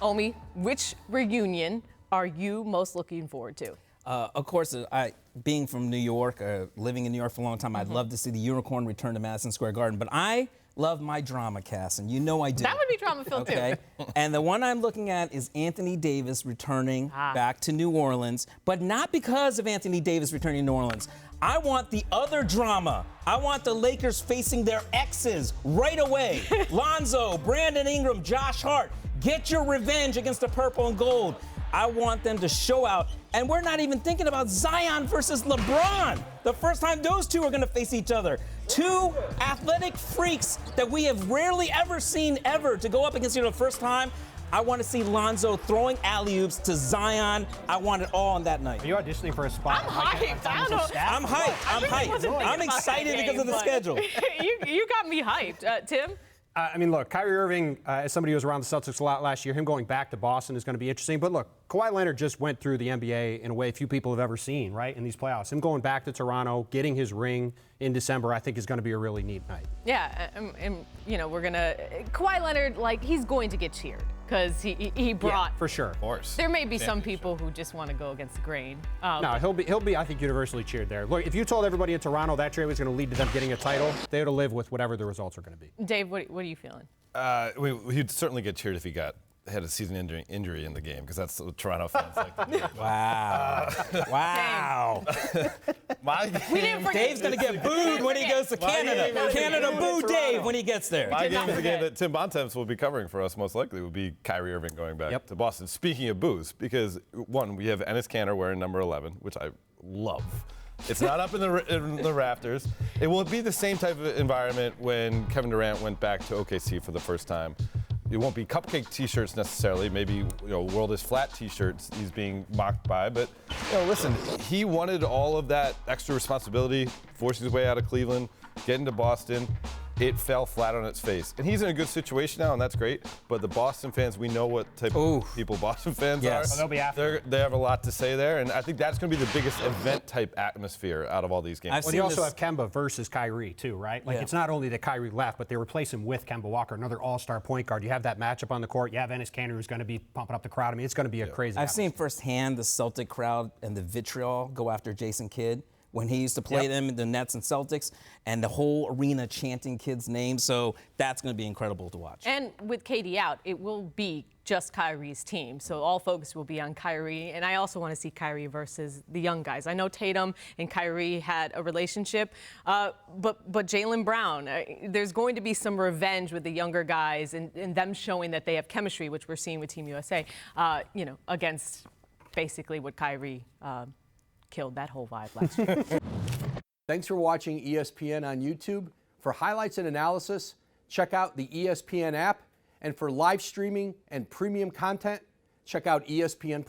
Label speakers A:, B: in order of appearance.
A: Omi, which reunion are you most looking forward to?
B: Of course, being from New York, living in New York for a long time, I'd love to see the Unicorn return to Madison Square Garden. But I love my drama, Cass, and you know I do.
A: That would be drama-filled,
B: okay? And the one I'm looking at is Anthony Davis returning back to New Orleans, but not because of Anthony Davis returning to New Orleans. I want the other drama. I want the Lakers facing their exes right away. Lonzo, Brandon Ingram, Josh Hart, get your revenge against the purple and gold. I want them to show out. And we're not even thinking about Zion versus LeBron. The first time those two are going to face each other. Two athletic freaks that we have rarely ever seen ever to go up against each other the first time. I want to see Lonzo throwing alley-oops to Zion. I want it all on that night.
C: Are you auditioning for a spot?
A: I'm hyped. I don't know.
B: I'm hyped. I'm excited because of the schedule.
A: You got me hyped. Tim?
C: I mean, look, Kyrie Irving, as somebody who was around the Celtics a lot last year, him going back to Boston is going to be interesting. But look, Kawhi Leonard just went through the NBA in a way few people have ever seen, right, in these playoffs. Him going back to Toronto, getting his ring in December, I think is going to be a really neat night.
A: Yeah, and you know, we're going to – Kawhi Leonard, like, he's going to get cheered because he brought –
C: yeah, for sure.
D: Of course.
A: There may be some people who just want to go against the grain.
C: No, he'll be, I think, universally cheered there. Look, if you told everybody in Toronto that trade was going to lead to them getting a title, they would have lived with whatever the results are going to be.
A: Dave, what are you feeling?
D: He'd certainly get cheered if he had a season injury in the game, because that's what Toronto fans like to do.
B: Wow. Wow.
D: My game,
B: Dave's going to get booed when he goes to Canada. Canada boo Dave when he gets there.
D: My game is the game that Tim Bontemps will be covering for us most likely, will be Kyrie Irving going back to Boston. Speaking of boos, because, one, we have Enes Kanter wearing number 11, which I love. It's not up in the rafters. It won't be the same type of environment when Kevin Durant went back to OKC for the first time. It won't be cupcake T-shirts necessarily. Maybe world is flat T-shirts he's being mocked by. But listen, he wanted all of that extra responsibility, forcing his way out of Cleveland, getting to Boston. It fell flat on its face. And he's in a good situation now, and that's great. But the Boston fans, we know what type of people Boston fans are.
C: Oh, they'll be after.
D: They have a lot to say there, and I think that's going to be the biggest event-type atmosphere out of all these games.
C: Well, you also have Kemba versus Kyrie, too, right? Like, it's not only that Kyrie left, but they replace him with Kemba Walker, another all-star point guard. You have that matchup on the court. You have Enes Kanter, who's going to be pumping up the crowd. I mean, it's going to be a crazy
B: I've seen firsthand the Celtic crowd and the vitriol go after Jason Kidd when he used to play them in the Nets and Celtics, and the whole arena chanting Kidd's name. So that's going to be incredible to watch.
A: And with KD out, it will be just Kyrie's team. So all focus will be on Kyrie. And I also want to see Kyrie versus the young guys. I know Tatum and Kyrie had a relationship, but Jaylen Brown, there's going to be some revenge with the younger guys and them showing that they have chemistry, which we're seeing with Team USA, against basically what Kyrie killed that whole vibe last year.
E: Thanks for watching ESPN on YouTube. For highlights and analysis, check out the ESPN app. And for live streaming and premium content, check out ESPN+.